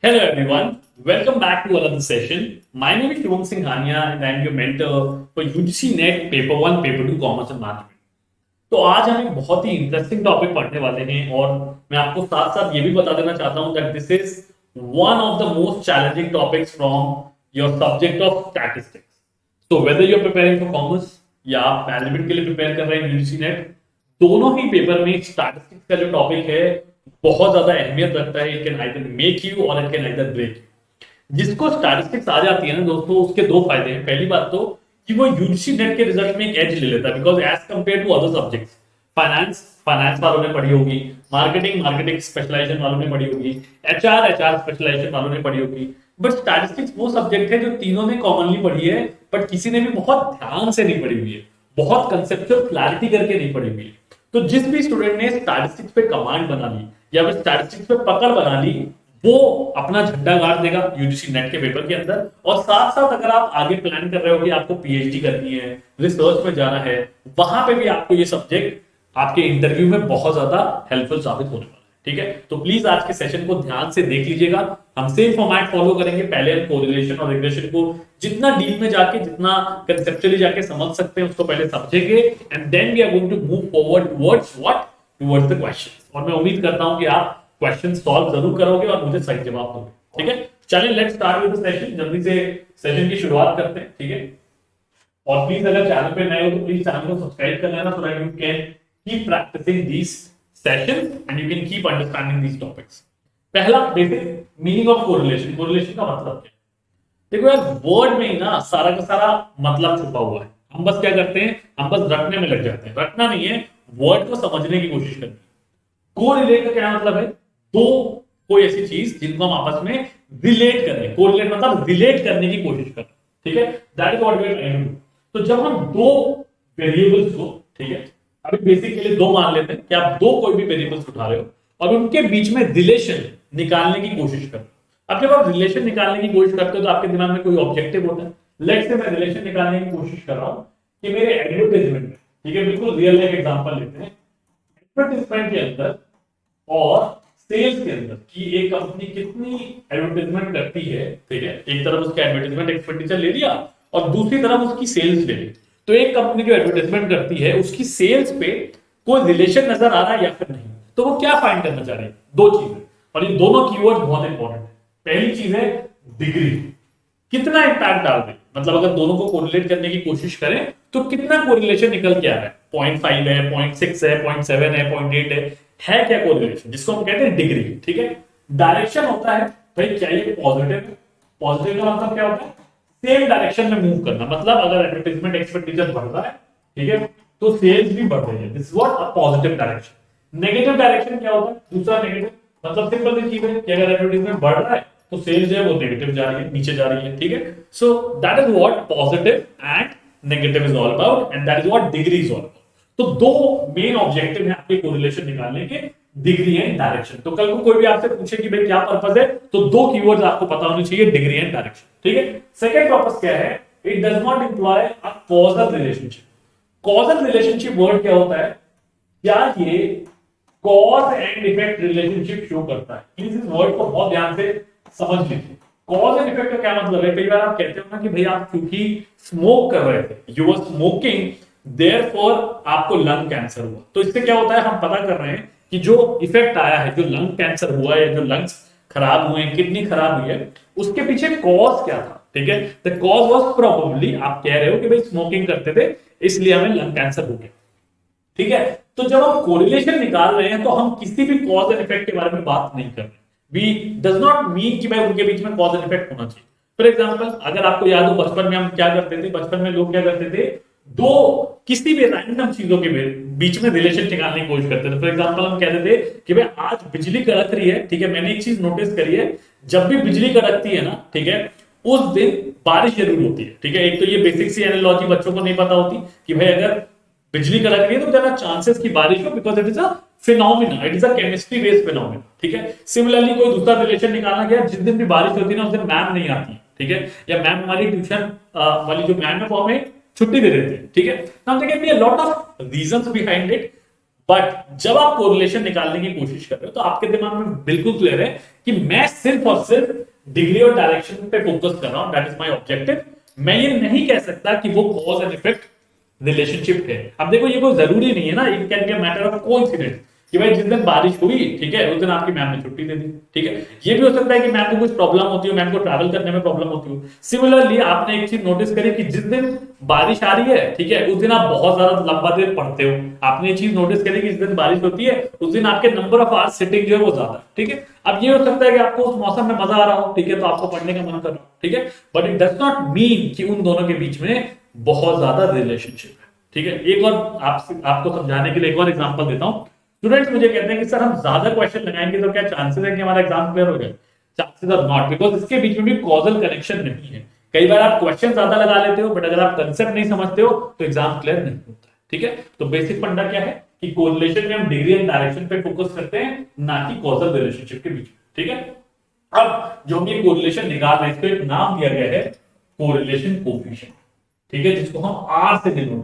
Hello everyone, welcome back to another session. My name is Shubham Singhania and I am your mentor for UGC NET Paper 1, Paper 2 Commerce and Management. तो आज हम एक बहुत ही interesting topic पढ़ने वाले हैं और मैं आपको साथ साथ ये भी बता देना चाहता हूं that this is one of the most challenging topics from your subject of statistics. तो whether you are preparing for commerce या आप मैनेजमेंट के लिए प्रिपेयर कर रहे हैं यूजीसी नेट, दोनों ही पेपर में स्टैटिस्टिक्स का जो टॉपिक है बहुत ज्यादा अहमियत रखता है. It can either make you और it can either break you. जिसको स्टैटिस्टिक्स आ जाती है ना दोस्तों, उसके दो फायदे हैं. पहली बात तो कि वो यूजीसी नेट के रिजल्ट में एक एज ले लेता है because as compare to other subjects. Finance वालों ने पढ़ी होगी, मार्केटिंग स्पेशलाइजेशन वालों ने पढ़ी होगी, एचआर स्पेशलाइजेशन वालों ने पढ़ी होगी. बट स्टैटिस्टिक्स वो सब्जेक्ट है जो तीनों ने कॉमनली पढ़ी है बट किसी ने भी बहुत ध्यान से नहीं पढ़ी हुई है, बहुत कंसेप्चुअल क्लैरिटी करके नहीं पढ़ी हुई है. तो जिस भी स्टूडेंट ने स्टैटिस्टिक्स पे कमांड बना ली या फिर स्टैटिस्टिक्स पे पकड़ बना ली, वो अपना झंडा गाड़ देगा यूजीसी नेट के पेपर के अंदर. और साथ साथ अगर आप आगे प्लान कर रहे हो कि आपको पीएचडी करनी है, रिसर्च में जाना है, वहां पे भी आपको ये सब्जेक्ट आपके इंटरव्यू में बहुत ज्यादा हेल्पफुल साबित होने वाला है. ठीक है, तो प्लीज आज के सेशन को ध्यान से देख लीजिएगा. हम सेम फॉर्मेट फॉलो करेंगे. पहले हम कोरिलेशन और रिग्रेशन को जितना डीप में जाके, जितना कंसेप्चुअली जाके समझ सकते हैं उसको पहले समझेंगे and then we are going to move forward towards what, towards the questions. और मैं उम्मीद करता हूं कि आप क्वेश्चन सॉल्व जरूर करोगे और मुझे सही जवाब दोगे. ठीक है, चलिए let's start with the session. जल्दी से सेशन की शुरुआत करते हैं. ठीक है, और प्लीज अगर चैनल पे नए हो तो प्लीज चैनल को सब्सक्राइब कर लेना so that you can keep practicing these sessions and you can keep understanding these topics. पहला basic meaning of correlation. Correlation का मतलब क्या है? देखो यार, वर्ड में ही ना सारा का सारा मतलब छुपा हुआ है. हम बस क्या करते हैं, हम बस रटने में लग जाते हैं. रटना नहीं है, वर्ड को समझने की कोशिश करनी है. कोरिलेट का क्या मतलब है? दो कोई ऐसी चीज जिनको हम आपस में रिलेट कर रहे हैं. कोरिलेट मतलब रिलेट करने की कोशिश कर रहे हैं. ठीक है, that is what we are trying to do. तो जब हम दो वेरिएबल्स को, ठीक है, अभी बेसिक के लिए दो मान लेते हैं कि आप दो कोई भी वेरिएबल्स उठा रहे हो और उनके बीच में रिलेशन निकालने की कोशिश कर रहे हो. अब जब आप रिलेशन निकालने की कोशिश करते हो तो आपके दिमाग में कोई ऑब्जेक्टिव होता है. लेट्स से मैं रिलेशन निकालने की कोशिश कर रहा हूं कि मेरे एडवर्टाइजमेंट में, ठीक है, बिल्कुल रियल लाइफ एग्जांपल लेते हैं. एडवर्टाइजमेंट के अंदर और सेल्स के अंदर कि एक कंपनी कितनी एडवर्टाइजमेंट करती है. ठीक है, एक तरफ उसका एडवर्टाइजमेंट एक्सपेंडिचर ले लिया और दूसरी तरफ उसकी सेल्स ले ली. तो एक कंपनी जो एडवर्टाइजमेंट करती है उसकी सेल्स पे कोई रिलेशन नजर आ रहा है या फिर नहीं. तो वो क्या फाइंड करना चाह रही है? दो चीजें, और ये दोनों कीवर्ड बहुत इंपॉर्टेंट है. पहली चीज है डिग्री, कितना इंपैक्ट डाल रही. मतलब अगर दोनों को कोरिलेट करने की कोशिश करें तो कितना कोरिलेशन निकल के आ रहा है. 0.5 है, 0.6 है, 0.7 है, 0.8 है क्या कोरिलेशन, जिसको हम कहते हैं डिग्री. ठीक है, डायरेक्शन होता है भाई, क्या ये पॉजिटिव है? पॉजिटिव का मतलब क्या होता है? सेम डायरेक्शन में मूव करना. मतलब अगर एडवर्टाइजमेंट एक्सपेंडिचर बढ़ रहा है, ठीक है, तो सेल्स भी बढ़ रही है. This is what a positive direction. Negative direction क्या होता है? दूसरा नेगेटिव मतलब सिंपल सी चीज है कि अगर एडवर्टाइजमेंट बढ़ रहा है तो सेल्स जो है वो नेगेटिव जा रही है, नीचे जा रही है. ठीक है, so that is what positive and negative is all about and that is what degree is all about. तो दो मेन ऑब्जेक्टिव है आपके कोरिलेशन निकालने के, डिग्री एंड डायरेक्शन. तो कल को कोई भी आपसे पूछे कि भाई क्या पर्पस है, तो दो कीवर्ड्स आपको पता होने चाहिए, डिग्री एंड डायरेक्शन. ठीक है, सेकंड पर्पस क्या है? It does not employ a causal relationship. Causal relationship word क्या होता है? क्या ये cause and effect relationship show करता है? प्लीज इस वर्ड को बहुत ध्यान से समझ लीजिए. कॉज एंड इफेक्ट का क्या मतलब है? कई बार आप कहते हो ना कि भाई आप क्योंकि स्मोक कर रहे थे, यू वर स्मोकिंग, देयरफॉर आपको लंग कैंसर हुआ. तो इससे क्या होता है? हम पता कर रहे हैं कि जो इफेक्ट आया है, जो लंग कैंसर हुआ है, जो लंग्स खराब हुए, किडनी खराब हुई है, उसके पीछे कॉज क्या था. ठीक है, द कॉज वाज प्रोबेबली, आप कह रहे हो कि भाई स्मोकिंग करते थे इसलिए हमें लंग कैंसर हो गया. ठीक है, तो जब हम कोरिलेशन निकाल रहे हैं तो हम किसी भी कॉज एंड इफेक्ट के बारे में बात नहीं कर रहे. वी डज नॉट मीन कि भाई उनके बीच में कॉज एंड इफेक्ट होना चाहिए. फॉर एग्जांपल, अगर आपको याद हो बचपन में हम क्या करते थे, बचपन में लोग क्या करते थे, दो किसी भी रैंडम चीजों के बीच में रिलेशन निकालने की कोशिश करते थे. फॉर एग्जांपल, हम कहते थे कि भाई आज बिजली कड़क रही है. ठीक है, मैंने एक चीज नोटिस करी है, जब भी बिजली कड़कती है ना, ठीक है, उस दिन बारिश जरूर होती है. ठीक है, एक तो ये बेसिक सी एनालॉजी बच्चों को नहीं पता होती कि भाई अगर बिजली कड़क रही है तो ज्यादा चांसेस की बारिश हो, because it is a phenomena, it is a chemistry based phenomena. ठीक है, सिमिलरली कोई दूसरा रिलेशन निकालना गया, जिस दिन भी बारिश होती है ना उस दिन मैम नहीं आती. ठीक है, या मैम हमारी ट्यूशन वाली जो मैम है वो हमें छुट्टी दे देते हैं. ठीक है, now there can be a lot of reasons behind it. But जब आप कोरिलेशन निकालने की कोशिश कर रहे हो तो आपके दिमाग में बिल्कुल क्लियर है कि मैं सिर्फ और सिर्फ डिग्री और डायरेक्शन पे फोकस कर रहा हूं, दैट इज माय ऑब्जेक्टिव। मैं ये नहीं कह सकता कि वो कॉज एंड इफेक्ट रिलेशनशिप है। अब देखो ये कोई जरूरी नहीं है ना, it can be a matter of coincidence कि भाई जिस दिन बारिश हुई, ठीक है, उस दिन आपकी मैम ने छुट्टी दे दी, ठीक है। ये भी हो सकता है कि मैम को कुछ प्रॉब्लम होती हो, मैम को ट्रैवल करने में प्रॉब्लम होती हो। सिमिलरली आपने एक चीज नोटिस करी कि जिस दिन बारिश आ रही है, ठीक है, उस दिन आप बहुत ज्यादा लंबा देर पढ़ते हो। आपने ये चीज नोटिस करी कि जिस दिन बारिश होती है उस दिन आपके नंबर ऑफ आवर्स सिटिंग जो है वो ज्यादा, ठीक है। अब ये हो सकता है कि आपको उस मौसम में मजा आ रहा हो, ठीक है, तो आपको पढ़ने का मन कर रहा हो, ठीक है, but it does not mean कि उन दोनों के बीच में बहुत ज्यादा रिलेशनशिप है, ठीक है। एक और आपको समझाने के लिए एक और एग्जांपल देता हूं। स्टूडेंट्स मुझे कहते हैं कि सर हम ज्यादा क्वेश्चन लगाएंगे तो क्या चांसेस है कि हमारा एग्जाम क्लियर हो जाए? चांसेस आर नॉट, बिकॉज इसके बीच में भी कॉजल कनेक्शन नहीं है। कई बार आप क्वेश्चन ज्यादा लगा लेते हो, बट अगर आप कंसेप्ट नहीं समझते हो तो एग्जाम क्लियर नहीं होता, ठीक है। तो बेसिक फंडा क्या है कि कोरिलेशन में हम डिग्री एंड डायरेक्शन पे फोकस करते हैं, ना कि कॉजल रिलेशनशिप के बीच में, ठीक है। अब जो हम ये कोरिलेशन निकाल रहे हैं इसको एक नाम दिया गया है कोरिलेशन कोफिशिएंट, ठीक है, जिसको हम आर से डिनोट,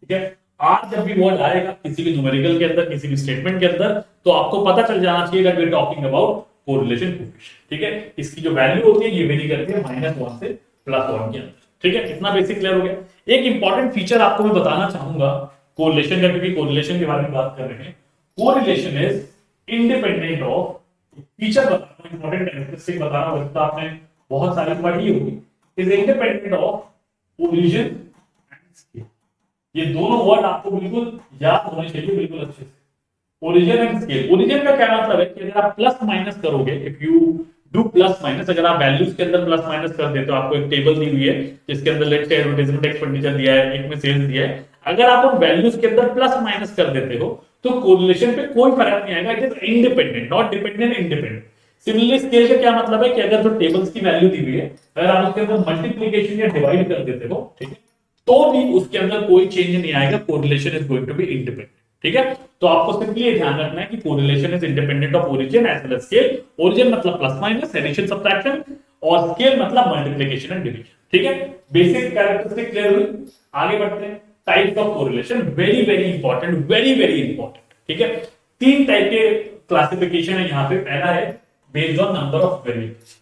ठीक है। आर जब भी वर्ड आएगा किसी भी न्यूमेरिकल के अंदर, किसी भी स्टेटमेंट के अंदर, तो आपको पता चल जाना चाहिए that we are talking about correlation coefficient, ठीक है। इसकी जो वैल्यू होती है ये वेरी करती है -1 से +1 के अंदर, ठीक है। इतना बेसिक क्लियर हो गया। एक इंपॉर्टेंट फीचर आपको मैं बताना चाहूंगा कोरिलेशन का, क्योंकि कोरिलेशन के बारे में बात कर रहे हैं। Correlation is independent of, feature बता रहा हूं, इंपॉर्टेंट कैरेक्टरिस्टिक बता रहा हूं, वैसे तो आपने बहुत सारी पढ़ी होगी। Is independent of origin and scale. ये दोनों वर्ड आपको बिल्कुल याद होने चाहिए, बिल्कुल अच्छे से। ओरिजिन एंड स्केल, ओरिजिन का क्या मतलब है कि अगर आप प्लस माइनस करोगे, if you do plus minus, अगर आप वैल्यूज के अंदर प्लस माइनस कर देते हो, आपको एक टेबल दी हुई है जिसके अंदर लेट्स से एडवर्टाइजमेंट एक्सपेंडिचर दिया है, एक में सेल्स दिया है, अगर आप उन वैल्यूज के अंदर प्लस माइनस कर देते हो तो कोरिलेशन पे कोई फर्क नहीं आएगा। It is independent, not dependent, independent. Similarly scale का क्या मतलब है कि अगर जो टेबल्स की वैल्यू दी हुई है, अगर आप उसके अंदर मल्टीप्लिकेशन या डिवाइड कर देते हो, ठीक है, तो भी उसके अंदर कोई चेंज नहीं आएगा, correlation is going to be independent, ठीक है। तो आपको सिंपली ये ध्यान रखना है कि correlation is independent of origin as well as scale. Origin मतलब प्लस माइनस, एडिशन सब्ट्रैक्शन, और स्केल मतलब मल्टीप्लिकेशन एंड डिवीजन, ठीक है। बेसिक कैरेक्टरिस्टिक क्लियर हुई, आगे बढ़ते हैं। Types of correlation, very very important, very very important, ठीक है। 3 टाइप के क्लासिफिकेशन है यहाँ पे। पहला है based on number of variables,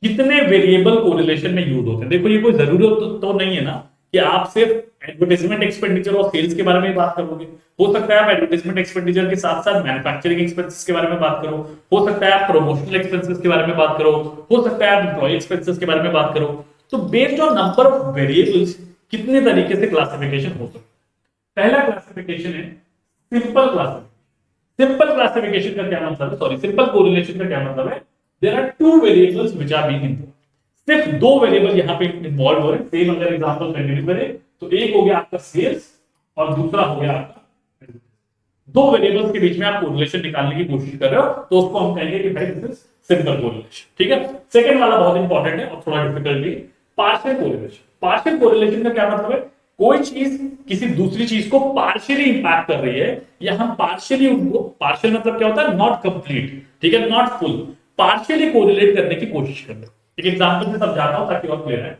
कितने वेरिएबल कोरिलेशन में यूज होते हैं। देखो ये कोई जरूरत तो नहीं है ना कि आप सिर्फ एडवर्टाइजमेंट एक्सपेंडिचर और सेल्स के बारे में बात करोगे। हो सकता है आप एडवर्टाइजमेंट एक्सपेंडिचर के साथ साथ मैन्युफैक्चरिंग एक्सपेंसेस के बारे में बात करो, हो सकता है आप प्रमोशनल एक्सपेंसेस के बारे में बात करो, हो सकता है आप एम्प्लॉय एक्सपेंसेस के बारे में बात करो। तो based on number of variables कितने तरीके से क्लासिफिकेशन हो सकता है। पहला क्लासिफिकेशन है सिंपल क्लासिफिकेशन। सिंपल क्लासिफिकेशन का क्या मतलब है, सॉरी, सिंपल कोरिलेशन का क्या मतलब है, there are 2 variables which are being involved. सिर्फ 2 वेरिएबल यहां पे इन्वॉल्व हो रहे हैं। सेम अगर एग्जांपल कंटिन्यू करें तो एक हो गया आपका सेल्स और दूसरा हो गया आपका, 2 वेरिएबल्स के बीच में आप कोरिलेशन निकालने की कोशिश कर रहे हो, तो उसको हम कहेंगे कि भाई दिस इज सिंपल कोरिलेशन, ठीक है। सेकंड वाला बहुत इंपॉर्टेंट है और थोड़ा डिफिकल्ट भी, पार्शियल कोरिलेशन। पार्शियल कोरिलेशन का क्या मतलब है, कोई चीज किसी दूसरी चीज को पार्शियली इंपैक्ट कर रही है, या हम पार्शियली उनको, पार्शियल मतलब क्या होता है, नॉट कंप्लीट, ठीक है, नॉट फुल, पार्शियली कोरिलेट करने की कोशिश कर रहे हो। एक एग्जांपल से समझाता हूं ताकि और क्लियर है।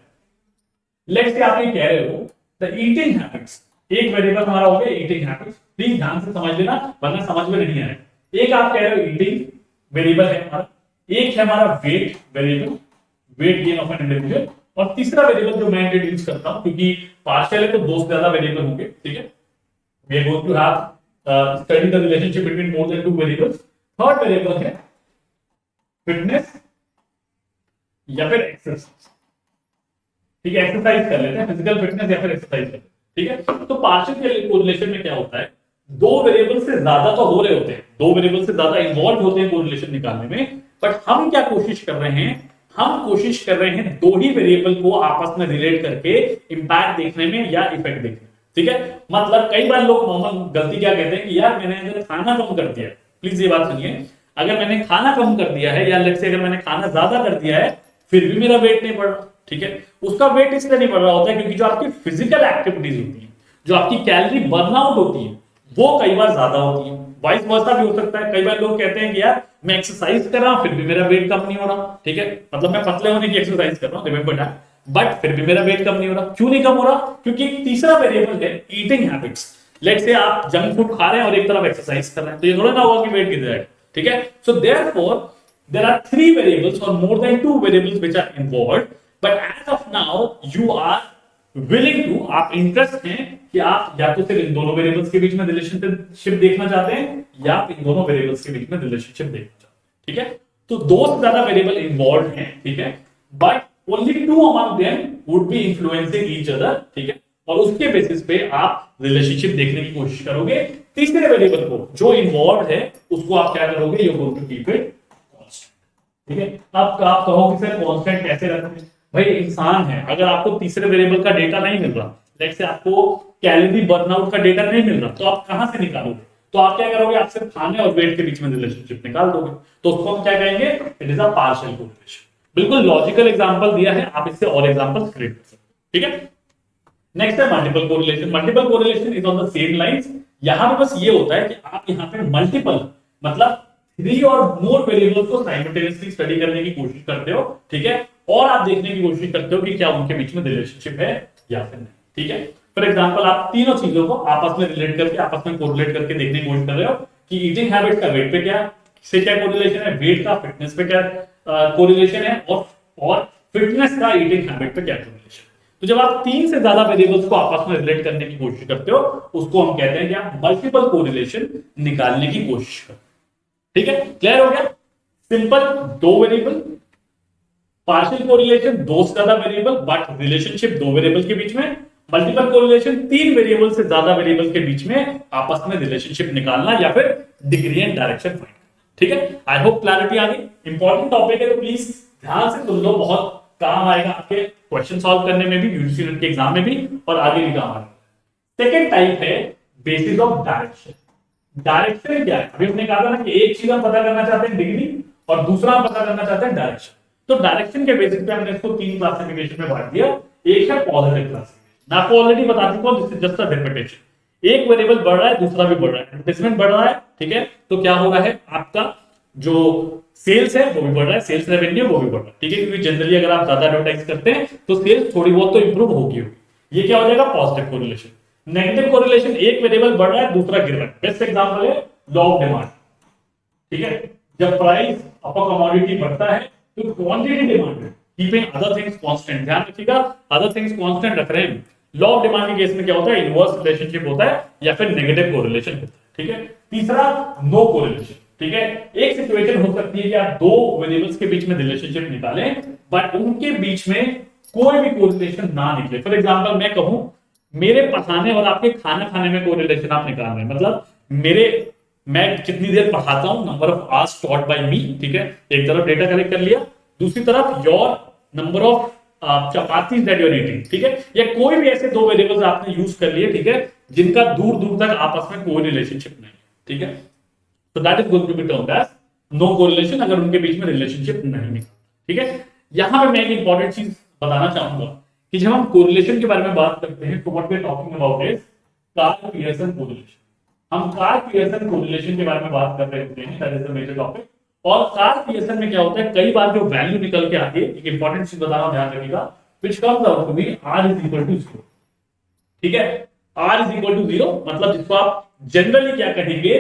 लेट्स से आप ये कह रहे हो द ईटिंग हैबिट्स, एक वेरिएबल हमारा हो गया ईटिंग हैबिट्स, प्लीज ध्यान से समझ लेना वरना समझ में नहीं आएगा। एक आप कह रहे हो ईटिंग वेरिएबल है हमारा, एक है हमारा weight variable, weight gain of an individual, और तीसरा वेरिएबल जो मैं इंट्रोड्यूस करता हूं, क्योंकि पार्शियल है तो 2 से ज्यादा वेरिएबल होंगे, ठीक है। We are going to have study the relationship between more than 2 variables. Third variable है फिटनेस या फिर एक्सरसाइज, ठीक है, एक्सरसाइज कर लेते हैं, फिजिकल फिटनेस या फिर एक्सरसाइज कर लेते हैं, ठीक है। तो पार्शियल कोरिलेशन में क्या होता है, 2 वेरिएबल से ज्यादा तो हो रहे होते हैं, 2 वेरिएबल से ज्यादा इन्वॉल्व होते हैं कोरिलेशन निकालने में, बट हम क्या कोशिश कर रहे हैं, हम कोशिश कर रहे हैं 2 ही वेरिएबल को आपस में रिलेट करके इंपैक्ट देखने में या इफेक्ट देखने में, ठीक है। मतलब कई बार लोग नॉर्मल गलती क्या कहते हैं कि यार मैंने अगर खाना कम कर दिया, प्लीज ये बात सुनिए, अगर मैंने खाना कम कर दिया है या लेट्स से अगर मैंने खाना ज्यादा कर दिया है फिर भी मेरा वेट नहीं बढ़ रहा, ठीक है, उसका वेट इसलिए नहीं बढ़ रहा होता है क्योंकि जो आपकी फिजिकल एक्टिविटीज होती है, जो आपकी कैलोरी बर्नआउट होती है, वो कई बार ज्यादा होती है। वाइस वर्सा भी हो सकता है, कई बार लोग कहते हैं कि यार मैं एक्सरसाइज कर रहा हूं फिर भी मेरा वेट कम नहीं हो रहा, ठीक है, मतलब मैं पतले होने की एक्सरसाइज कर रहा हूं, रिमेंबर दैट, बट फिर भी मेरा वेट कम नहीं हो रहा। क्यों नहीं कम हो रहा, क्योंकि एक तीसरा वेरिएबल है ईटिंग हैबिट्स। लेट्स से आप जंक फूड खा रहे हैं और एक तरफ एक्सरसाइज कर रहे हैं, तो ये थोड़ा ना होगा कि वेट गिर जाएगा, ठीक है। So therefore there are 3 variables और more than 2 variables which are involved, but as of now you are willing to, आप इंटरेस्ट हैं कि आप या तो सिर्फ इन दोनों वेरिएबल्स के बीच में रिलेशनशिप देखना चाहते हैं या आप इन दोनों वेरिएबल्स के बीच में रिलेशनशिप देखना चाहते हैं, ठीक है। तो दो से ज्यादा वेरिएबल इन्वॉल्व हैं, ठीक है, but only 2 among them would be influencing each other, ठीक है, और उसके बेसिस पे आप रिलेशनशिप देखने की कोशिश करोगे। तीसरे वेरिएबल को जो इन्वॉल्व है उसको आप क्या करोगे, you going to keep it constant, ठीक है। अब आप कहोगे सर कांस्टेंट कैसे रखें, भाई इंसान है, अगर आपको तीसरे वेरिएबल का डेटा नहीं मिल रहा, लेट्स से आपको कैलोरी बर्नआउट का डेटा नहीं मिल रहा, तो आप कहां से निकालोगे, तो आप क्या करोगे, आप सिर्फ खाने और वेट के बीच में रिलेशनशिप निकाल दोगे, तो उसको हम क्या कहेंगे, it is a partial correlation. बिल्कुल लॉजिकल एग्जांपल दिया है, आप इससे और एग्जांपल्स क्रिएट कर सकते हो, ठीक है। नेक्स्ट है multiple correlation. Multiple correlation is on the same lines. यहां पे बस ये होता है कि आप यहां पे मल्टीपल मतलब 3 और मोर वेरिएबल्स को साइमल्टेनियसली स्टडी करने की कोशिश करते हो, ठीक है, और आप देखने की कोशिश करते हो कि क्या उनके बीच में रिलेशनशिप है या फिर नहीं, ठीक है। फॉर एग्जांपल आप तीनों चीजों को आपस में रिलेट करके, आपस में कोरिलेट करके देखने की कोशिश कर रहे हो कि ईटिंग हैबिट का वेट पे क्या से क्या कोरिलेशन है, वेट का फिटनेस पे क्या कोरिलेशन है, और फिटनेस का ईटिंग हैबिट पे क्या कोरिलेशन। तो जब आप 3 से ज्यादा वेरिएबल्स को आपस में रिलेट करने की कोशिश करते हो, उसको हम कहते हैं कि आप मल्टीपल कोरिलेशन निकालने की कोशिश करते हो, ठीक है। क्लियर हो गया, सिंपल 2 वेरिएबल, पार्शियल कोरिलेशन 2 से ज्यादा वेरिएबल बट रिलेशनशिप 2 वेरिएबल के बीच में, मल्टीपल कोरिलेशन 3 वेरिएबल से ज्यादा वेरिएबल के बीच में आपस में रिलेशनशिप निकालना या फिर डिग्री एंड डायरेक्शन फाइंड, ठीक है। आई होप क्लैरिटी आ गई। इंपॉर्टेंट टॉपिक है तो प्लीज ध्यान से सुन लो, बहुत काम आएगा आपके क्वेश्चन सॉल्व करने में भी, यूजीसी नेट के एग्जाम में भी और आगे भी काम आएगा। सेकंड टाइप है बेसिस ऑफ डायरेक्शन। डायरेक्शन क्या है, अभी हमने कहा था ना कि एक चीज हम पता करना चाहते हैं डिग्री और दूसरा हम पता करना चाहते हैं डायरेक्शन। तो डायरेक्शन के बेसिस पे हमने इसको 3 क्लासिफिकेशन में बांट दिया। एक है पॉजिटिव क्लासिफिकेशन, मैं आपको ऑलरेडी बता चुका हूं, this is just a repetition. एक वेरिएबल बढ़ रहा है, दूसरा भी बढ़ रहा है, एडवर्टाइजमेंट बढ़ रहा है, ठीक है, तो क्या हो रहा है, आपका जो सेल्स है वो भी बढ़ रहा है, सेल्स रेवेन्यू वो भी बढ़ रहा है, ठीक है, क्योंकि जनरली अगर आप ज्यादा एडवर्टाइज करते हैं तो सेल्स थोड़ी बहुत तो इंप्रूव होगी। ये क्या हो जाएगा, पॉजिटिव कोरिलेशन। नेगेटिव कोरिलेशन, एक वेरिएबल बढ़ रहा है, दूसरा गिर रहा है। बेस्ट एग्जांपल है लॉ ऑफ डिमांड, ठीक है, जब प्राइस ऑफ अ कमोडिटी बढ़ता है तो क्वांटिटी डिमांड है, कीपिंग अदर थिंग्स कांस्टेंट। ध्यान रखिएगा, अदर थिंग्स कांस्टेंट रख रहे हैं। लॉ ऑफ डिमांड के केस में क्या होता है, इनवर्स रिलेशनशिप होता है या फिर नेगेटिव कोरिलेशन होता है, ठीक है। तीसरा नो कोरिलेशन, ठीक है, एक सिचुएशन हो सकती है कि आप 2 वेरिएबल्स के बीच में रिलेशनशिप निकालें बट उनके बीच में कोई भी कोरिलेशन ना निकले। फॉर एग्जांपल मैं कहूं मेरे पढ़ाने और आपके खाना खाने में कोरिलेशन आप निकाल रहे हैं, मतलब मैं कितनी देर पढ़ाता हूं, number of hours taught by me, ठीक है, एक तरफ डेटा कलेक्ट कर लिया, दूसरी तरफ your number of chapatis that you are eating, ठीक है, या कोई भी ऐसे 2 वेरिएबल्स आपने यूज कर लिए, ठीक है, जिनका दूर दूर तक आपस में कोई रिलेशनशिप नहीं, ठीक है। So that is going to be termed as no correlation, अगर उनके बीच में रिलेशनशिप नहीं है, ठीक है। यहां पे मैं एक इंपॉर्टेंट चीज बताना चाहूंगा कि जब हम कोरिलेशन के बारे में बात करते हैं तो what we are talking about is Karl Pearson correlation. हम कार्ल पियर्सन कोरिलेशन के बारे में बात कर रहे होते हैं, that is the major topic. और कार्ल पियर्सन में क्या होता है, कई बार जो वैल्यू निकल के आती है, एक इंपॉर्टेंट चीज बताना ध्यान रखिएगा, which comes out to be r is equal to 0, ठीक है। r इज इक्वल टू 0 मतलब जिसको आप जनरली क्या कहेंगे,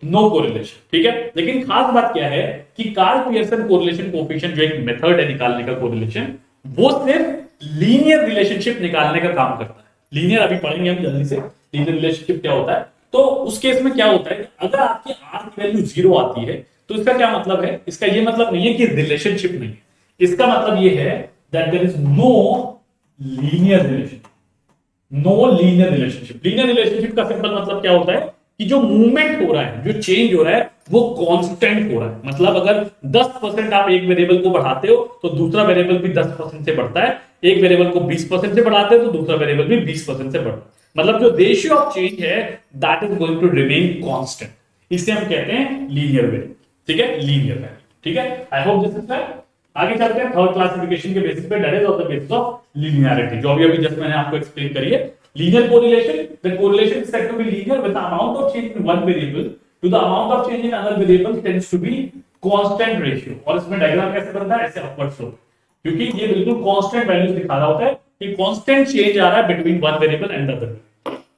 नो कोरिलेशन, ठीक है। लेकिन खास बात क्या है कि कार्ल पियर्सन कोरिलेशन कोएफिशिएंट जो एक मेथड है निकालने का कोरिलेशन, वो सिर्फ लीनियर रिलेशनशिप निकालने का काम करता है। लीनियर अभी पढ़ेंगे हम जल्दी से, लीनियर रिलेशनशिप क्या होता है। तो उस केस में क्या होता है, अगर आपकी r की वैल्यू 0 आती है तो इसका क्या मतलब है, इसका ये मतलब नहीं है कि रिलेशनशिप नहीं है, इसका मतलब ये है that there is no linear relationship. No linear relationship, linear relationship का सिंपल मतलब क्या होता है कि जो मूवमेंट हो रहा है, जो चेंज हो रहा है वो कांस्टेंट हो रहा है। मतलब अगर 10% आप एक वेरिएबल को बढ़ाते हो तो दूसरा वेरिएबल भी 10% से बढ़ता है, एक वेरिएबल को 20% से बढ़ाते हो तो दूसरा वेरिएबल भी 20% से बढ़ता है। मतलब जो रेशियो ऑफ चेंज है that is going to remain constant, इसे हम कहते हैं लीनियर वेरिएबल, ठीक है, लीनियर वैल्यू, ठीक है। I hope this is clear. आगे चलते हैं थर्ड क्लासिफिकेशन के बेसिस पे, that is on the basis of linearity, जो अभी जस्ट मैंने आपको एक्सप्लेन करी है। Linear correlation, the correlation is said to be linear with the amount of change in one variable to the amount of change in another variable tends to be constant ratio। और इसमें diagram कैसे बनता है, ऐसे upward slope, क्योंकि ये बिल्कुल constant values दिखा रहा होता है कि कांस्टेंट चेंज आ रहा है between one variable and other.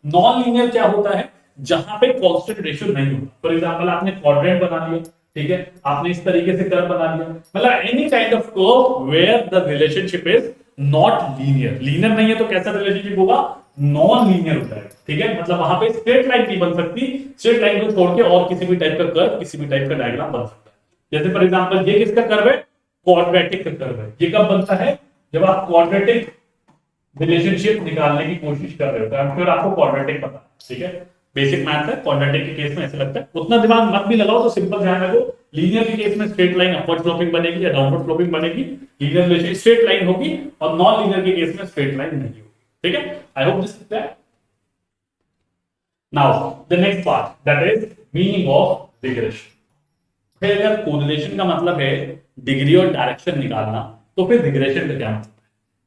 Non linear क्या होता है, जहां पे कांस्टेंट रेशियो नहीं होता। फॉर एग्जांपल आपने क्वाड्रेंट बना लिया, ठीक है, आपने इस तरीके से कर्व बना लिया, मतलब any kind of curve where the relationship is not linear. Linear नहीं है तो कैसा रिलेशनशिप होगा, नॉन लीनियर होता है, ठीक है, मतलब वहां पे स्ट्रेट लाइन नहीं बन सकती, स्ट्रेट लाइन को छोड़ के और किसी भी टाइप का कर्व, किसी भी टाइप का डायग्राम बन सकता है। जैसे फॉर एग्जांपल ये किसका कर्व है, क्वाड्रेटिक का कर्व है। ये कब बनता है, जब आप क्वाड्रेटिक रिलेशनशिप निकालने की कोशिश कर रहे हो, तो आई एम श्योर आपको क्वाड्रेटिक पता है, ठीक है, बेसिक मैथ है। क्वाड्रेटिक के केस में ऐसे लगता है, उतना दिमाग मत भी लगाओ, तो सिंपल ध्यान रखो, लीनियर के केस में स्ट्रेट लाइन अपवर्ड स्लोपिंग बनेगी या डाउनवर्ड स्लोपिंग बनेगी, लीनियर रिलेशन स्ट्रेट लाइन होगी, और नॉन लीनियर के केस में स्ट्रेट लाइन नहीं होगी, ठीक है। I hope this is clear. Now the next part, that is meaning of regression. फिर अगर कोरिलेशन का मतलब है डिग्री और डायरेक्शन निकालना, तो फिर रिग्रेशन का क्या मतलब है?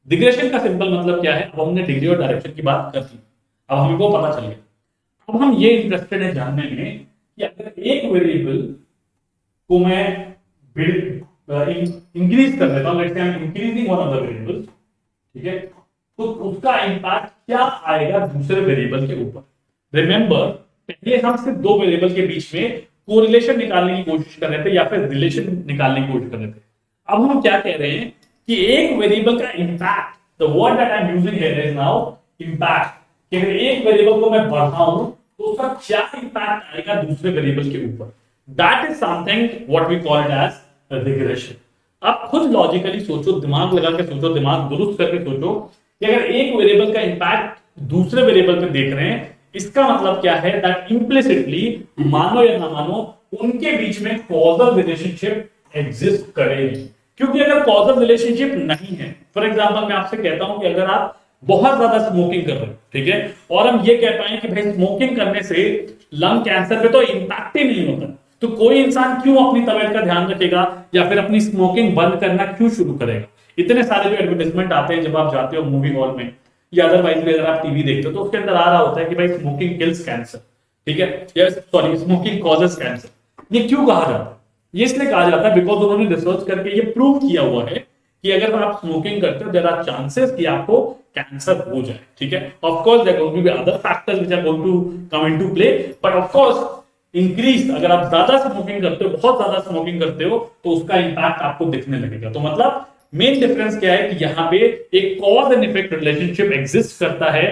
रिग्रेशन का सिंपल मतलब क्या है, अब हमने डिग्री और डायरेक्शन की बात कर दी, अब हमको पता चल गया। अब हम ये इंटरेस्टेड है जानने में कि अगर एक वेरिएबल को मैं इंक्रीज कर देता हूं, let's say I am increasing one of the variables, ठीक है, तो उसका इंपैक्ट क्या आएगा दूसरे वेरिएबल के ऊपर। रिमेंबर, पहले हम सिर्फ दो वेरिएबल के बीच में कोरिलेशन निकालने की कोशिश कर रहे थे या फिर रिलेशन निकालने की कोशिश कर रहे थे। अब हम क्या कह रहे हैं कि एक वेरिएबल का impact, the word that I am using here is now impact, कि अगर एक वेरिएबल को मैं बढ़ाऊं तो उसका क्या इंपैक्ट आएगा दूसरे वेरिएबल के ऊपर, that is something what we call it as regression. आप खुद लॉजिकली सोचो, दिमाग लगा के सोचो, दिमाग दुरुस्त करके सोचो कि अगर एक वेरिएबल का इंपैक्ट दूसरे वेरिएबल पे देख रहे हैं, इसका मतलब क्या है, दैट इंप्लिसिटली, मानो या ना मानो, उनके बीच में कॉजल रिलेशनशिप एग्जिस्ट करेगी। क्योंकि अगर कॉजल रिलेशनशिप नहीं है, फॉर एग्जांपल मैं आपसे कहता हूं कि अगर आप बहुत ज्यादा स्मोकिंग कर रहे हो, ठीक है, और हम ये कह पाए कि भाई स्मोकिंग करने से लंग कैंसर पे तो इंपैक्ट ही नहीं होता, तो कोई इंसान क्यों अपनी तबीयत का ध्यान रखेगा या फिर अपनी स्मोकिंग बंद करना क्यों शुरू करेगा। इतने सारे जो एडवर्टाइजमेंट आते हैं जब आप जाते हो मूवी हॉल में या अदरवाइज अगर आप टीवी देखते हो, तो उसके अंदर आ रहा होता है कि भाई स्मोकिंग किल्स कैंसर, ठीक है, या सॉरी स्मोकिंग कॉजेस कैंसर। ये क्यों कहा जाता है, ये इसलिए कहा जाता है बिकॉज उन्होंने रिसर्च करके ये प्रूव किया हुआ है कि अगर आप स्मोकिंग करते हो, देयर आर चांसेस कि आपको कैंसर हो जाए, ठीक है। Of course there going to be other factors which are going to come into play, but of course increase, अगर आप ज्यादा स्मोकिंग करते हो, बहुत ज्यादा स्मोकिंग करते हो, तो उसका इंपैक्ट आपको दिखने लगेगा। तो मतलब मेन डिफरेंस क्या है कि यहां पे एक cause and effect relationship exist करता है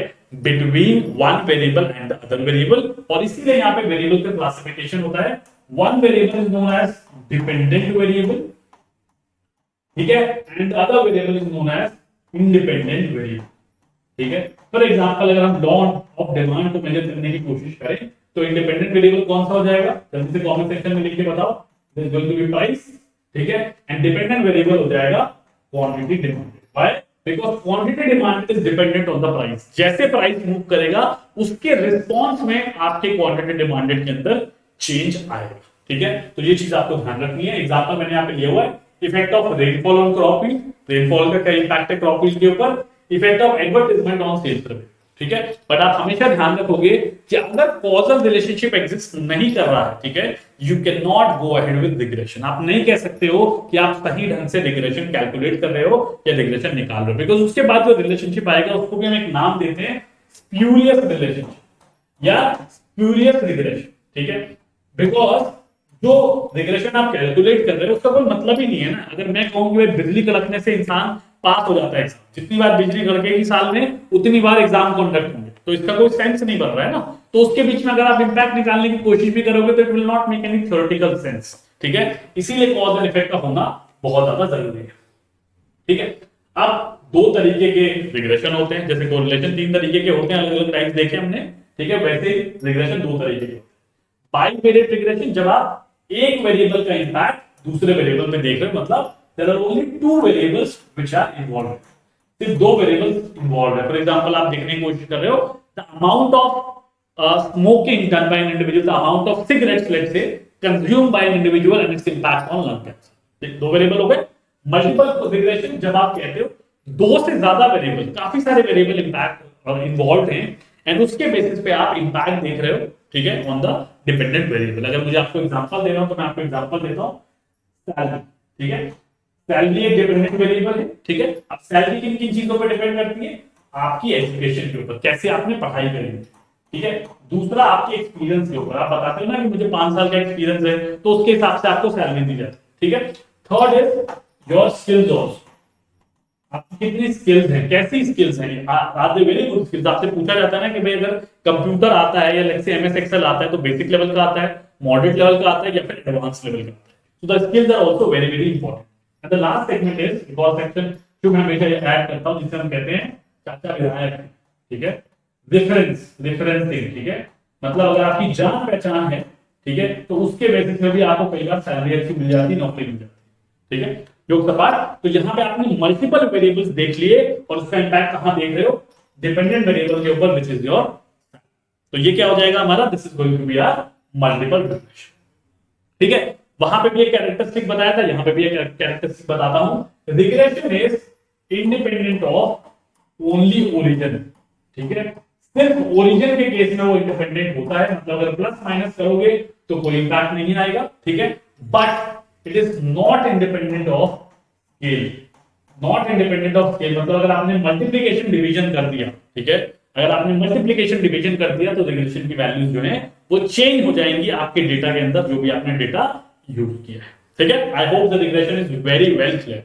between one variable and the other variable, और इसीलिए यहां पे वेरिएबल का क्लासिफिकेशन होता है। One variable is known as dependent variable, ठीक है, and other variable is known as independent variable, ठीक है। फॉर एग्जांपल अगर हम लॉ ऑफ डिमांड को मेजर करने की कोशिश करें, तो इंडिपेंडेंट वेरिएबल कौन सा हो जाएगा, जल्दी से कमेंट सेक्शन में लिख के बताओ। This is going to be price, ठीक है, एंड डिपेंडेंट वेरिएबल हो जाएगा quantity demanded. Why, because quantity demanded is dependent on the price. जैसे प्राइस मूव करेगा उसके रिस्पांस में आपके क्वांटिटी डिमांडेड के अंदर चेंज आएगा, ठीक है। तो ये चीज आपको ध्यान रखनी है। एग्जांपल मैंने यहां पे लिया हुआ है, effect of rainfall on crop yield, rainfall का क्या इंपैक्ट है क्रॉप यील्ड के ऊपर, effect of advertisement on sales revenue, ठीक है। बट आप हमेशा ध्यान रखोगे कि अगर कॉजल रिलेशनशिप एग्जिस्ट नहीं कर रहा है, ठीक है, you can not go ahead with regression. आप नहीं कह सकते हो कि आप सही ढंग से रिग्रेशन कैलकुलेट कर रहे हो या रिग्रेशन निकाल रहे हो, बिकॉज उसके बाद जो रिलेशनशिप आएगा उसको भी हम एक नाम देते हैं स्प्यूरियस रिलेशनशिप या स्प्यूरियस रिग्रेशन, ठीक है। बिकॉज जो रिग्रेशन आप कैलकुलेट कर रहे हो उसका कोई मतलब ही नहीं है ना। अगर मैं कहूं कि भाई बिजली कड़कने से इंसान पास हो जाता है एग्जाम, जितनी बार बिजली कड़केगी साल में उतनी बार एग्जाम कंडक्ट होंगे, तो इसका कोई सेंस नहीं बन रहा है ना। तो उसके बीच में अगर आप इंपैक्ट निकालने की कोशिश भी करोगे तो it will not make any theoretical sense, ठीक है। इसीलिए कॉज एंड इफेक्ट का होना बहुत ज्यादा जरूरी है, ठीक है। अब दो तरीके के रिग्रेशन होते हैं, जैसे कोरिलेशन तीन तरीके के होते हैं, अलग अलग टाइप्स देखे हमने, ठीक है, वैसे रिग्रेशन दो तरीके के होते हैं। बाइवेरिएट रिग्रेशन, जब आप एक वेरिएबल का इंपैक्ट दूसरे वेरिएबल पे देख रहे हो, मतलब there are only two variables which are involved, सिर्फ दो वेरिएबल्स इन्वॉल्वड है। फॉर एग्जांपल आप देखने की कोशिश कर रहे हो the amount of smoking done by an individual, the amount of cigarettes let's say consumed by an individual and its impact on lung cancer. दो वेरिएबल हो गए। मल्टीपल रिग्रेशन, जब आप कहते हो दो से ज्यादा वेरिएबल, काफी सारे वेरिएबल इंपैक्ट और इन्वॉल्वड हैं एंड उसके बेसिस पे आप इंपैक्ट देख रहे हो, ठीक है, ऑन द डिपेंडेंट वेरिएबल। अगर मुझे आपको एग्जांपल देना हो तो मैं आपको एग्जांपल देता हूं, सैलरी, ठीक है। सैलरी एक डिपेंडेंट वेरिएबल है, ठीक है। अब सैलरी किन किन चीजों पर डिपेंड करती है, आपकी एजुकेशन के ऊपर, कैसे आपने पढ़ाई करी, ठीक है। दूसरा आपके एक्सपीरियंस के ऊपर, आप बताते हो ना कि मुझे 5 साल का एक्सपीरियंस है, तो उसके हिसाब से आपको सैलरी दी जाती है। ठीक है। Third is your skills also, आपकी कितनी स्किल्स हैं, कैसी स्किल्स हैं, are they very good skills. आपसे पूछा जाता है ना कि भाई अगर कंप्यूटर आता है या लेट्स से एमएस एक्सेल आता है तो बेसिक लेवल का आता है, मॉडरेट लेवल का आता है या फिर एडवांस लेवल का आता है। So the skills are also very very important. And the last segment is recall section, जो मैं हमेशा ऐड करता हूं, जिसे हम कहते हैं चाचा विधायक। ठीक है। रेफरेंसिंग। ठीक है। मतलब अगर आपकी जान पहचान है, ठीक है, तो उसके बेसिस में भी आपको कई बार सैलरी अच्छी मिल जाती है, नौकरी मिल जाती है। ठीक है। योग सपाट। तो यहाँ पे आपने मल्टीपल वेरिएबल्स देख लिए और उसका इंपैक्ट कहां देख रहे हो, डिपेंडेंट वेरिएबल के ऊपर, विच इज योर। तो ये क्या हो जाएगा हमारा, this is going to be our multiple regression. ठीक है। वहां पे भी एक कैरेक्टरिस्टिक बताया था, यहां पे भी एक कैरेक्टरिस्टिक बताता हूं। Regression is independent of only origin. ठीक है। सिर्फ ओरिजिन के केस में वो इंडिपेंडेंट होता है, मतलब अगर प्लस माइनस करोगे तो कोई इंपैक्ट नहीं आएगा। ठीक है। But it is not independent of scale. Not independent of scale मतलब अगर आपने मल्टीप्लीकेशन डिवीजन कर दिया, ठीक है, अगर आपने मल्टीप्लीकेशन डिवीजन कर दिया तो रिग्रेशन की वैल्यूज जो है वो चेंज हो जाएंगी आपके डेटा के अंदर, जो भी आपने डेटा यूज किया है। ठीक है। I hope the regression is very well clear.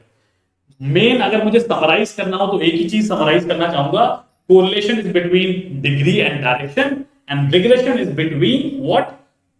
Main अगर मुझे समराइज करना हो तो एक ही चीज समराइज करना चाहूंगा, correlation is between degree and direction and regression is between what,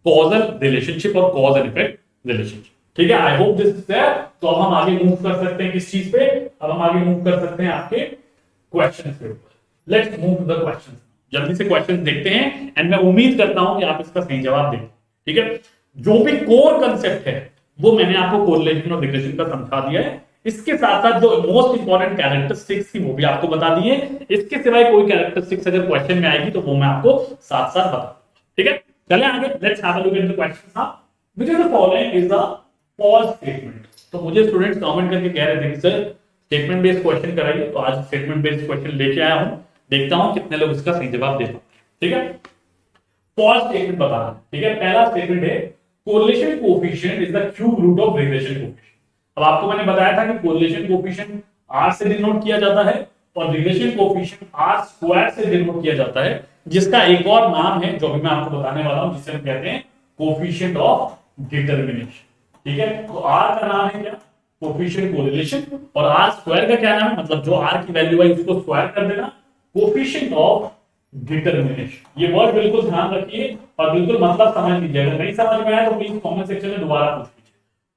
causal relationship और कॉज एंड इफेक्ट रिलेशनशिप। ठीक है। I hope this is clear. तो अब हम आगे मूव कर सकते हैं किस चीज पे, अब हम आगे मूव कर सकते हैं आपके क्वेश्चंस के ऊपर। Let's move to the questions. जल्दी से क्वेश्चंस देखते हैं एंड मैं उम्मीद करता हूं कि आप इसका सही जवाब दें। ठीक है। जो भी कोर कंसेप्ट है वो मैंने आपको कोरिलेशन और रिग्रेशन का समझा दिया है। इसके साथ साथ जो मोस्ट इंपॉर्टेंट कैरेक्टरिस्टिक्स थी वो भी आपको बता दिए। इसके सिवाय कोई कैरेक्टरिस्टिक्स अगर क्वेश्चन में आएगी तो वो मैं आपको साथ साथ बता दूंगा। ठीक है। चलें आगे। Let's have a look at the question now. Which is the following is the false statement. तो मुझे स्टूडेंट्स कमेंट करके कह रहे थे कि सर स्टेटमेंट बेस्ड क्वेश्चन कराइए, तो आज स्टेटमेंट बेस्ड क्वेश्चन लेके आया हूं, देखता हूं कितने लोग इसका सही जवाब दे पाते। ठीक है। फॉल्स स्टेटमेंट बताना। ठीक है। पहला स्टेटमेंट है correlation coefficient is the cube root of regression coefficient. अब आपको मैंने बताया था कि कोरिलेशन कोएफिशिएंट r से डिनोट किया जाता है और रिग्रेशन कोएफिशिएंट r स्क्वायर से डिनोट किया जाता है, जिसका एक और नाम है जो भी मैं आपको बताने वाला हूं, जिसे हम कहते हैं कोएफिशिएंट ऑफ डिटरमिनेशन। ठीक है। तो r का नाम है क्या, कोएफिशिएंट कोरिलेशन, और r स्क्वायर का क्या नाम है, मतलब जो r की वैल्यू है उसको स्क्वायर कर देना, कोएफिशिएंट ऑफ डिटरमिनेशन। ये वर्ड बिल्कुल ध्यान रखिए और बिल्कुल मतलब समझ लीजिए। अगर नहीं समझ में आया तो प्लीज कमेंट सेक्शन में दोबारा पूछ लीजिए।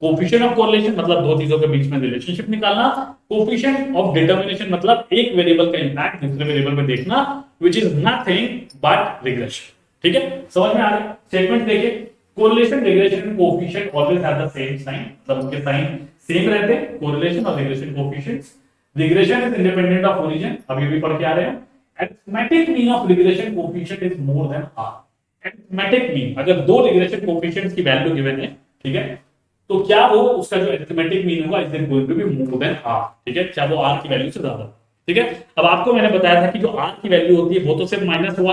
कोएफिशिएंट ऑफ कोरिलेशन मतलब दो चीजों के बीच में रिलेशनशिप निकालना, कोएफिशिएंट ऑफ डिटरमिनेशन मतलब एक वेरिएबल का इंपैक्ट दूसरे वेरिएबल में देखना, which is nothing but regression. ठीक है। समझ में आ रहा है। स्टेटमेंट देखिए, correlation regression and coefficient always have the same sign, मतलब उनके साइन सेम रहते हैं, कोरिलेशन और regression coefficients. Regression is independent of origin, अभी भी पढ़ के आ रहे हैं। Arithmetic mean of regression coefficient is more than r. Arithmetic mean, अगर दो regression coefficients की वैल्यू गिवन है, ठीक है, तो क्या वो उसका जो arithmetic mean होगा is going to be more than r. ठीक है, क्या वो r की वैल्यू से ज्यादा। ठीक है। अब आपको मैंने बताया था कि जो r की वैल्यू होती है वो तो सिर्फ -1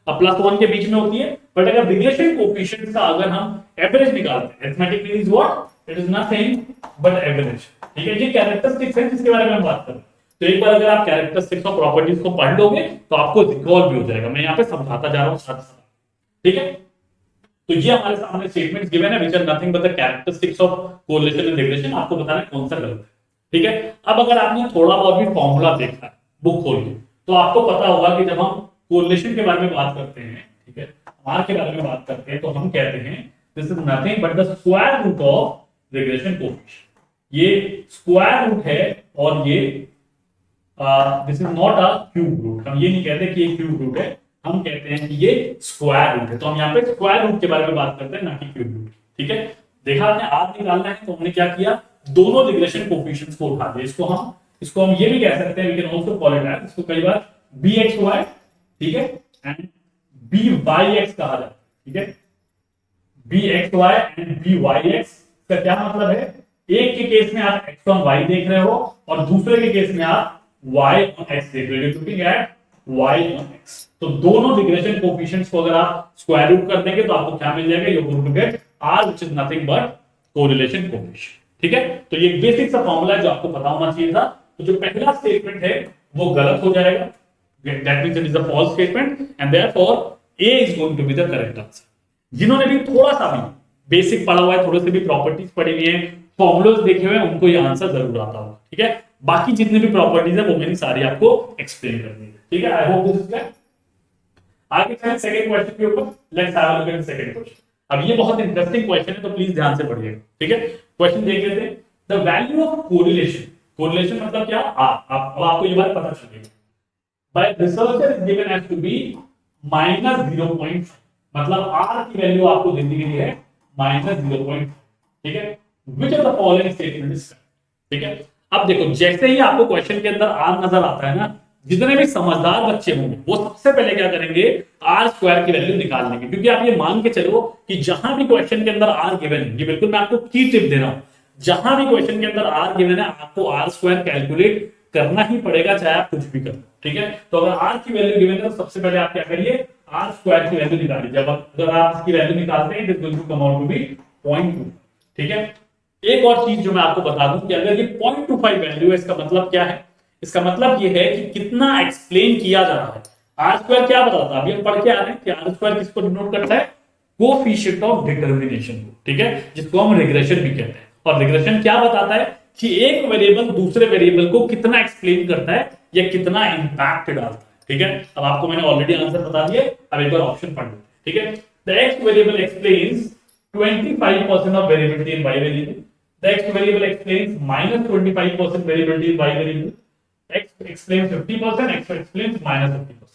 और +1 के बीच में होती है, बट अगर रिग्रेशन कोएफिशिएंट्स का अगर हम एवरेज निकालते हैं, arithmetic mean is what? It is nothing but average। ठीक है। ये कैरेक्टरिस्टिक्स है जिसके बारे में हम बात कर रहे हैं। तो एक बार अगर आप कैरेक्टरिस्टिक्स और प्रॉपर्टीज को पढ़ लोगे तो आपको रिकॉल भी हो जाएगा। मैं यहाँ पे समझाता जा रहा हूँ साथ साथ। ठीक है। तो ये हमारे सामने स्टेटमेंट्स गिवन है which are nothing but the characteristics of correlation and regression. आपको बताना है कौन सा गलत है। ठीक है। अब अगर आपने थोड़ा बहुत भी फॉर्मूला देखा है बुक खोल के, तो आपको पता होगा कि जब हम कोरिलेशन के बारे में बात करते हैं, ठीक है, आर के बारे में बात करते हैं, तो हम कहते हैं this is nothing but the square root of regression coefficient. ये स्क्वायर रूट है और ये this is not a cube root. हम ये नहीं कहते कि ये क्यूब रूट है, हम कहते हैं कि ये स्क्वायर रूट है। तो हम यहाँ पे स्क्वायर रूट के बारे में बात करते हैं, ना कि क्यूब रूट। ठीक है। देखा आपने आर निकालना है तो हमने क्या किया, दोनों रिग्रेशन कोएफिशिएंट्स को उठा दिया। इसको हम ये भी कह सकते हैं, we can also call it as, इसको कई बार bxy, ठीक है, एंड byx कहा जाता है। ठीक है। bxy एंड byx का क्या मतलब है, एक के केस में आप x ऑन y देख रहे हो और दूसरे के केस में आप y on x देख रहे हो, looking at y on x। तो दोनों रिग्रेशन कोएफिशिएंट्स को अगर आप स्क्वायर रूट कर देंगे तो आपको क्या मिल जाएगा, you are going to get r which is nothing but correlation coefficient. ठीक है। तो ये बेसिक सा फॉर्मूला है जो आपको पता होना चाहिए था। तो जो पहला स्टेटमेंट है वो गलत हो जाएगा, that means it is a false statement and therefore A is going to be the correct answer. जिन्होंने भी थोड़ा सा भी बेसिक पढ़ा हुआ है, थोड़े से भी प्रॉपर्टीज पढ़ी हुई है, फॉर्मुलाज देखे हुए हैं, उनको ये आंसर जरूर आता होगा। ठीक है, बाकी जितने भी प्रॉपर्टीज है वो मैंने सारी आपको एक्सप्लेन कर दी है। ठीक है, I hope this is clear. आगे चलें सेकंड क्वेश्चन के ऊपर। Let's have a look at the second question. अब ये बहुत इंटरेस्टिंग क्वेश्चन है, तो प्लीज ध्यान से पढ़िएगा। ठीक है, क्वेश्चन देख लेते हैं। The value of correlation, correlation मतलब क्या, अब आपको ये बात पता चलेगी। By researcher is given as to be -0.5, मतलब आर की वैल्यू आपको दे दी गई है -0.5। ठीक है, which of the following statement is correct. ठीक है, अब देखो जैसे ही आपको क्वेश्चन के अंदर आर नजर आता है ना, जितने भी समझदार बच्चे होंगे वो सबसे पहले क्या करेंगे, आर स्क्वायर की वैल्यू निकाल लेंगे। क्योंकि आप ये मान के चलो कि जहां भी क्वेश्चन के अंदर आर गिवन है, ये बिल्कुल मैं आपको की टिप दे रहा हूं, जहां भी क्वेश्चन के अंदर आर गिवन है आपको आर स्क्वायर कैलकुलेट करना ही पड़ेगा, चाहे आप कुछ भी करो। ठीक है, तो अगर आर की वैल्यू गिवन है तो सबसे पहले आप क्या करिए, आर स्क्वायर की वैल्यू निकालिए। जब अगर आप इसकी वैल्यू निकालते हैं it is going to come out to be 0.2। ठीक है, एक और चीज जो मैं आपको बता दूं कि अगर ये 0.25 वैल्यू है, इसका मतलब क्या है, इसका मतलब ये है कि कितना एक्सप्लेन किया जा रहा है। आर स्क्वायर क्या बताता है, अभी हम पढ़ के आ रहे हैं कि आर स्क्वायर किसको डिनोट करता है, कोफिशिएंट ऑफ डिटरमिनेशन को। ठीक है, जिसको हम रिग्रेशन भी कहते हैं। और रिग्रेशन क्या बताता है कि एक वेरिएबल दूसरे वेरिएबल को कितना एक्सप्लेन करता है या कितना इंपैक्ट डालता है। ठीक है, अब आपको मैंने ऑलरेडी आंसर बता दिया, अब एक बार ऑप्शन पढ़ लो। ठीक है, the x variable explains 25% of variability in y variable. The x variable explains -25% variability in y variable. X explains 50%, x explains -50%.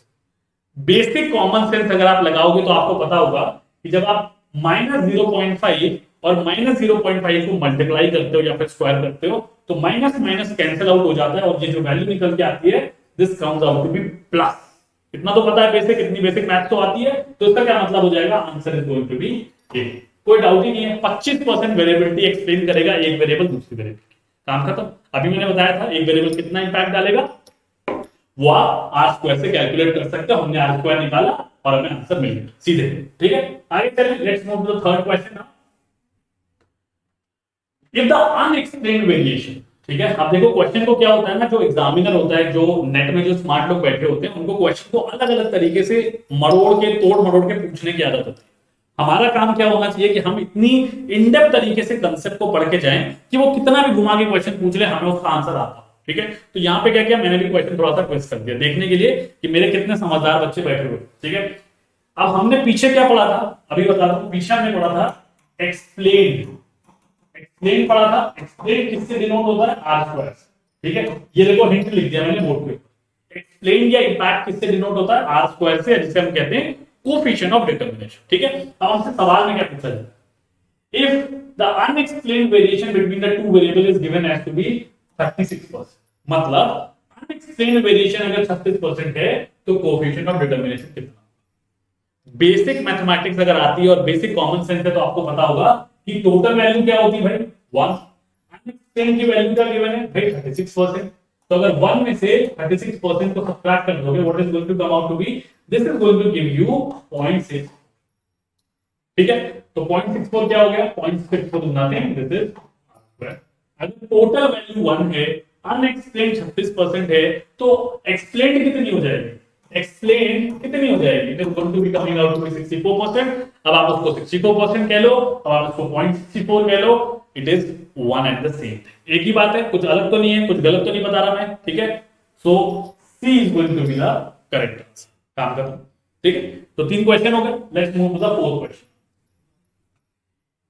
Basic common sense अगर आप लगाओगे तो आपको पता होगा कि जब आप -0.5 और -0.5 को मल्टीप्लाई करते हो या फिर स्क्वायर करते हो तो माइनस माइनस कैंसिल आउट हो जाता है और ये जो वैल्यू निकल के आती है this comes out to be plus. इतना तो पता है, बेसिक इतनी बेसिक मैथ तो आती है, तो इसका क्या मतलब हो जाएगा, answer is going to be A. कोई डाउट ही नहीं है, 25% वेरिएबिलिटी एक्सप्लेन करेगा एक वेरिएबल दूसरी वेरिएबल, काम खत्म। अभी मैंने बताया था एक वेरिएबल कितना इंपैक्ट डालेगा वो आप आर स्क्वायर से कैलकुलेट कर सकते हो। हमने आर स्क्वायर निकाला और हमें आंसर मिल गया सीधे। ठीक है, आगे चलें, let's move to the third question now. If the unexplained variation, ठीक है, अब देखो क्वेश्चन को क्या होता है ना, जो एग्जामिनर होता है, जो नेट में जो स्मार्ट लोग बैठे होते हैं, उनको क्वेश्चन को अलग अलग तरीके से मरोड़ के तोड़ मरोड़ के पूछने की आदत होती है। हमारा काम क्या होना चाहिए कि हम इतनी इनडेप्थ तरीके से कंसेप्ट को पढ़ के जाएं कि वो कितना भी घुमा के क्वेश्चन पूछ ले हमें उसका आंसर आता हो। ठीक है, तो यहाँ पे क्या किया मैंने भी क्वेश्चन थोड़ा सा ट्विस्ट कर दिया देखने के लिए कि मेरे कितने समझदार बच्चे बैठे हुए। ठीक है, अब हमने पीछे क्या पढ़ा था, अभी बता दूं, पीछे हमने पढ़ा था एक्सप्लेन। एक्सप्लेन पढ़ा था, एक्सप्लेन किससे डिनोट होता है, आर स्क्वायर। ठीक है, ये देखो हिंट लिख दिया मैंने बोर्ड पे। एक्सप्लेन या इंपैक्ट किससे डिनोट होता है, आर स्क्वायर से, जिसे हम कहते हैं कोफिशिएंट ऑफ डिटरमिनेशन। ठीक है, अब हमसे सवाल में क्या पूछा जाए, if the unexplained variation between the two variable is given as to be 36%, मतलब अनएक्सप्लेन्ड वेरिएशन अगर 36% है तो कोफिशिएंट ऑफ डिटरमिनेशन कितना। बेसिक मैथमेटिक्स अगर आती है और बेसिक कॉमन सेंस है तो आपको पता होगा कि टोटल वैल्यू क्या होती है भाई 1, अनएक्सप्लेन्ड की वैल्यू क्या गिवन है भाई 36%। तो अगर 1 में से 36% को सब्ट्रैक्ट कर दोगे what is going to come out to be, this is going to give you 0.6। ठीक है, तो 0.64 क्या हो गया, 0.64 नथिंग, दिस इज स्क्वायर। अगर टोटल वैल्यू 1 है, अनएक्सप्लेन्ड 36% है, तो एक्सप्लेन्ड कितनी हो जाएगी, एक्सप्लेन कितनी हो जाएगी, it is going to be coming out to be 64%। अब आप उसको 64% कह लो, अब आप उसको 0.64 कह लो, it is one and the same. एक ही बात है, कुछ अलग तो नहीं है, कुछ गलत तो नहीं बता रहा मैं। ठीक है, so C is going to be the correct answer, काम करो। ठीक है, तो 3 क्वेश्चन हो गए, let's move to the 4th question.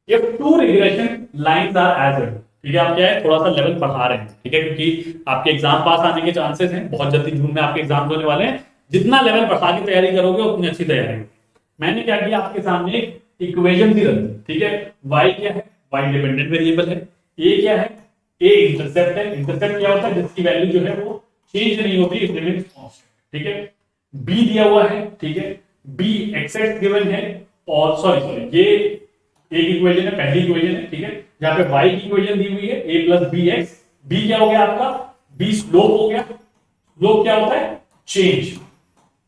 If 2 regression lines are as it, ठीक है, आप क्या है थोड़ा सा लेवल बढ़ा रहे हैं। ठीक है, क्योंकि आपके एग्जाम पास आने के चांसेस हैं, बहुत जल्दी जून में आपके एग्जाम होने वाले हैं। जितना लेवल बढ़ा के तैयारी करोगे उतनी अच्छी तैयारी होगी। मैंने क्या किया, आपके सामने एक इक्वेशन दी रखी। ठीक है, y क्या है, y डिपेंडेंट वेरिएबल है, a क्या है, a इंटरसेप्ट है। इंटरसेप्ट क्या होता है, जिसकी वैल्यू जो है वो चेंज नहीं होती, इट रिमेंस कांस्टेंट। ठीक है, b दिया हुआ है। ठीक है, b एक्स गिवन है, और सॉरी ये एक इक्वेशन है, पहली इक्वेशन है। ठीक है, जहां पे y की इक्वेशन दी हुई है a plus b x. b क्या हो गया आपका, b स्लोप हो गया। स्लोप क्या होता है, चेंज,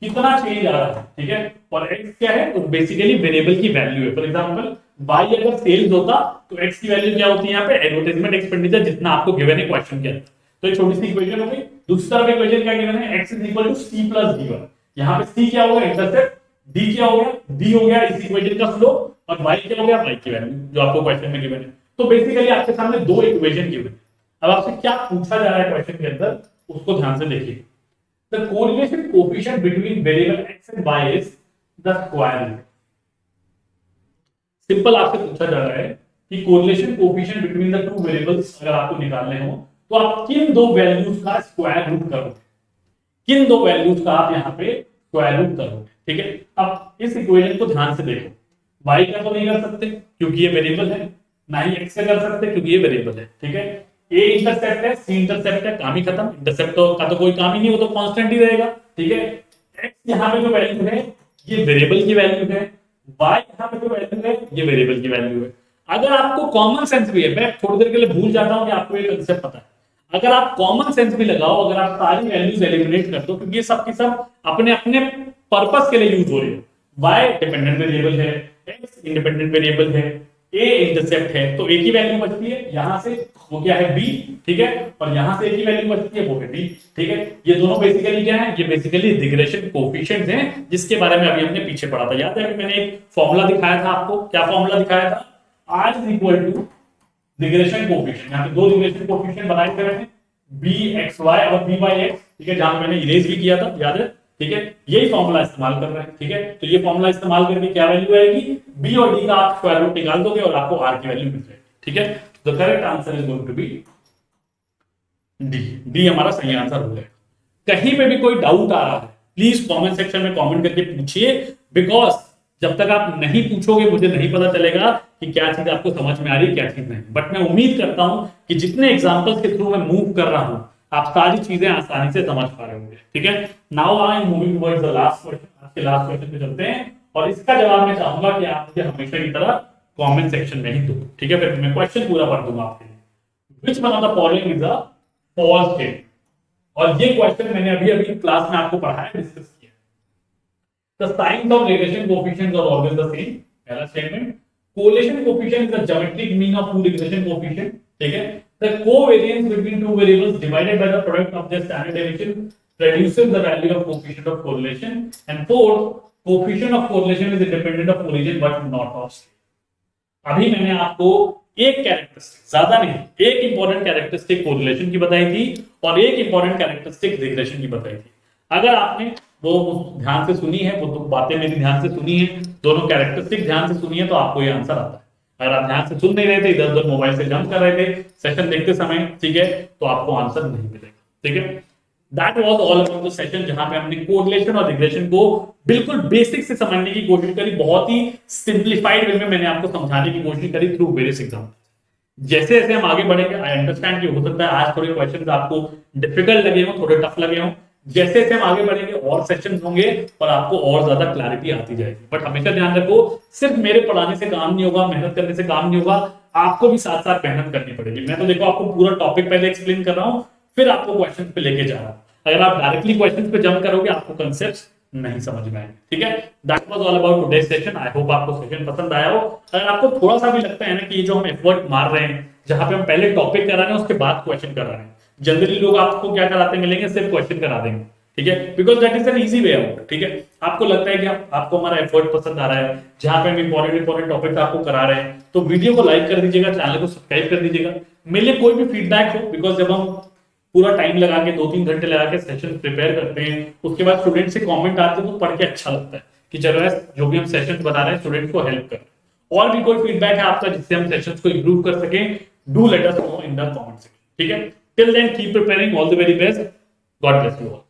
कितना चेंज आ रहा है। ठीक है, और x क्या है, तो बेसिकली वेरिएबल की वैल्यू है। फॉर एग्जांपल y अगर सेल्स होता तो x की वैल्यू क्या होती है यहाँ पे, एडवर्टाइजमेंट एक्सपेंडिचर, जितना आपको गिवन है क्वेश्चन के अंदर। तो एक छोटी सी इक्वेशन हो गई। दूसरी तरफ इक्वेशन क्या गिवन है, x is equal to c plus d1। यहाँ पे c क्या होगा, इंटरसेप्ट, d क्या हो गया, d हो गया इस इक्वेशन का स्लोप, और y क्या हो गया, y की वैल्यू जो आपको क्वेश्चन में गिवन है। तो बेसिकली आपके सामने दो इक्वेशन गिवन है। अब आपसे क्या पूछा जा रहा है क्वेश्चन के अंदर, उसको ध्यान से देखिए। The correlation coefficient between variable x and y is the square root. Simple आपसे पूछा जा रहा है कि correlation coefficient between the two variables अगर आपको निकालने हो तो आप किन दो वैल्यूज का स्क्वायर रूट करोगे, किन दो वैल्यूज का आप यहाँ पे स्क्वायर रूट करोगे। ठीक है, अब इस इक्वेशन को ध्यान से देखो। y का तो नहीं कर सकते क्योंकि ये वेरिएबल है, ना ही x का कर सकते क्योंकि ये वेरिएबल है। ठीक है, a इंटरसेप्ट है, c इंटरसेप्ट है, काम ही खत्म। इंटरसेप्ट का तो कोई काम ही नहीं, वो तो कांस्टेंट ही रहेगा। ठीक है, x यहाँ पे जो वैल्यू है ये वेरिएबल की वैल्यू है, y यहाँ पे जो वैल्यू है ये वेरिएबल की वैल्यू है। अगर आपको कॉमन सेंस भी है, मैं थोड़ी देर के लिए भूल जाता हूं कि आपको ये कंसेप्ट पता है, अगर आप कॉमन सेंस भी लगाओ, अगर आप सारी वैल्यूज एलिमिनेट कर दो, क्योंकि ये सब की सब अपने अपने पर्पस के लिए यूज हो रही है। y डिपेंडेंट वेरिएबल है, x इंडिपेंडेंट वेरिएबल है, a इंटरसेप्ट है, तो a की वैल्यू बचती है यहां से, वो क्या है b। ठीक है, और यहां से a की वैल्यू बचती है, वो है b। ठीक है, ये दोनों बेसिकली क्या है, ये बेसिकली रिग्रेशन कोएफिशिएंट्स हैं, जिसके बारे में अभी हमने पीछे पढ़ा था। याद है मैंने एक फॉर्मूला दिखाया था आपको, क्या फॉर्मूला दिखाया था, r is equal to regression coefficient. यहां पे दो रिग्रेशन कोएफिशिएंट बनाए गए हैं, bxy और b/x। ठीक है, जहां मैंने इरेज भी किया था, याद है। ठीक है, यही फॉर्मूला इस्तेमाल कर रहे हैं। ठीक है, तो ये फॉर्मूला इस्तेमाल करके क्या वैल्यू आएगी, b और d का आप स्क्वायर रूट निकाल दोगे और आपको r की वैल्यू मिल जाएगी। ठीक है, the correct answer is going to be D हमारा सही आंसर हो जाएगा। कहीं पे भी कोई डाउट आ रहा है प्लीज कमेंट सेक्शन में कमेंट करके पूछिए, बिकॉज जब तक आप नहीं पूछोगे मुझे नहीं पता चलेगा कि क्या चीज आपको समझ में आ रही है, क्या चीज नहीं। बट मैं उम्मीद करता हूं कि जितने एग्जांपल्स के थ्रू मैं मूव कर रहा हूं आप सारी चीजें आसानी से समझ पा रहे होंगे। ठीक है, now I am moving towards the last question. आज के लास्ट क्वेश्चन पे चलते हैं और इसका जवाब मैं चाहूंगा कि आप मुझे हमेशा की तरह कमेंट सेक्शन में ही दो। ठीक है, फिर मैं क्वेश्चन पूरा पढ़ दूंगा आपके लिए। Which one of the following is a false statement. और ये क्वेश्चन मैंने अभी अभी क्लास में आपको पढ़ाया, डिस्कस किया। The signs of regression coefficients are always the same. पहला statement, correlation coefficient is the geometric mean of two regression coefficient. ठीक है, the covariance between two variables divided by the product of their standard deviation reduces the value of coefficient of correlation. And fourth, coefficient of correlation is independent of origin but not of state. अभी मैंने आपको एक characteristic, ज्यादा नहीं, एक important characteristic correlation की बताई थी और एक इंपॉर्टेंट कैरेक्टरिस्टिक रिग्रेशन की बताई थी। अगर आपने वो ध्यान से सुनी है, वो तो बातें मेरी ध्यान से सुनी है, दोनों कैरेक्टरिस्टिक ध्यान से सुनी है, तो आपको ये आंसर आता है। अगर आप ध्यान से सुन नहीं रहे थे, इधर उधर मोबाइल से जंप कर रहे थे सेशन देखते समय, ठीक है, तो आपको आंसर नहीं मिलेगा। ठीक है, that was all about the session, जहां पे हमने कोरिलेशन और रिग्रेशन को बिल्कुल बेसिक से समझने की कोशिश करी। बहुत ही सिंप्लीफाइड वे में मैंने आपको समझाने की कोशिश करी थ्रू वेरियस एग्जांपल। जैसे जैसे हम आगे बढ़ेंगे, आई अंडरस्टैंड कि हो सकता है आज थोड़े क्वेश्चंस आपको डिफिकल्ट लगे हो, थोड़े टफ लगे हो। जैसे जैसे हम आगे बढ़ेंगे और सेशंस होंगे और आपको और ज्यादा क्लैरिटी आती जाएगी। बट हमेशा ध्यान रखो, सिर्फ मेरे पढ़ाने से काम नहीं होगा, मेहनत करने से काम नहीं होगा, आपको भी साथ साथ मेहनत करनी पड़ेगी। मैं तो देखो आपको पूरा टॉपिक पहले एक्सप्लेन कर रहा हूं, फिर आपको क्वेश्चन पे लेके जा रहा हूं। अगर आप डायरेक्टली क्वेश्चन पे जंप करोगे आपको कंसेप्ट नहीं समझ में आएंगे। ठीक है, that was all about today's session. I hope आपको सेशन पसंद आया हो। अगर आपको थोड़ा सा भी लगता है ना कि ये जो हम एफर्ट मार रहे हैं, जहां पे हम पहले टॉपिक करा रहे हैं उसके बाद क्वेश्चन करा रहे हैं, जनरली लोग आपको क्या कराते मिलेंगे, सिर्फ क्वेश्चन करा देंगे। ठीक है, because that is an easy way out. ठीक है, आपको लगता है कि आपको हमारा एफर्ट पसंद आ रहा है, जहां पे हम इंपॉर्टेंट टॉपिक आपको करा रहे हैं, तो वीडियो को लाइक कर दीजिएगा, चैनल को सब्सक्राइब कर दीजिएगा। मेरे लिए कोई भी फीडबैक हो, बिकॉज जब हम पूरा टाइम लगा के 2-3 घंटे लगा के सेशन प्रिपेयर करते हैं, उसके बाद स्टूडेंट से कमेंट आते हैं तो पढ़ के अच्छा लगता है कि चलो यार जो भी हम सेशन बना रहे हैं स्टूडेंट को हेल्प कर। और भी कोई फीडबैक है आपका जिससे हम सेशंस को इंप्रूव कर सकें, do let us know in the comment section. ठीक है, till then keep preparing, all the very best, God bless you all.